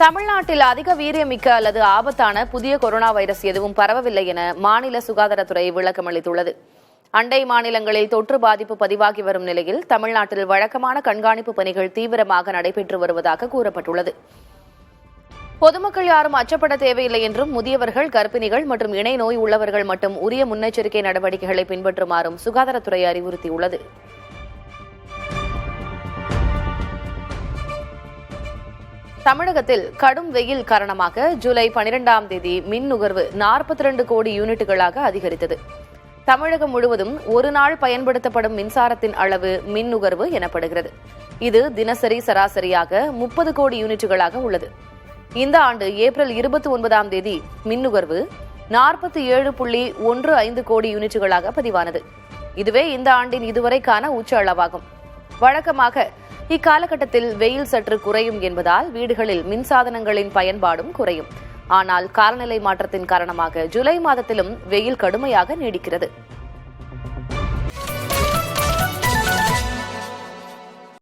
தமிழ்நாட்டில் அதிக வீரியமிக்க அல்லது ஆபத்தான புதிய கொரோனா வைரஸ் எதுவும் பரவவில்லை என மாநில சுகாதாரத்துறை விளக்கம் அளித்துள்ளது. அண்டை மாநிலங்களில் தொற்று பாதிப்பு பதிவாகி வரும் நிலையில் தமிழ்நாட்டில் வழக்கமான கண்காணிப்பு பணிகள் தீவிரமாக நடைபெற்று வருவதாக கூறப்பட்டுள்ளது. பொதுமக்கள் யாரும் அச்சப்பட தேவையில்லை என்றும் முதியவர்கள், கர்ப்பிணிகள் மற்றும் இணை நோய் உள்ளவர்கள் மட்டும் உரிய முன்னெச்சரிக்கை நடவடிக்கைகளை பின்பற்றுமாறும் சுகாதாரத்துறை அறிவுறுத்தியுள்ளது. தமிழகத்தில் கடும் வெயில் காரணமாக ஜூலை 12ஆம் தேதி மின் நுகர்வு 42 கோடி யூனிட்டுகளாக அதிகரித்தது. தமிழகம் முழுவதும் ஒரு நாள் பயன்படுத்தப்படும் மின்சாரத்தின் அளவு மின் நுகர்வு எனப்படுகிறது. இது தினசரி சராசரியாக 30 கோடி யூனிட்டுகளாக உள்ளது. இந்த ஆண்டு ஏப்ரல் 29ஆம் தேதி மின் நுகர்வு 47.15 கோடி யூனிட்டுகளாக பதிவானது. இதுவே இந்த ஆண்டின் இதுவரைக்கான உச்ச அளவாகும். வழக்கமாக இக்காலகட்டத்தில் வெயில் சற்று குறையும் என்பதால் வீடுகளில் மின்சாதனங்களின் பயன்பாடும் குறையும். ஆனால் காலநிலை மாற்றத்தின் காரணமாக ஜூலை மாதத்திலும் வெயில் கடுமையாக நீடிக்கிறது.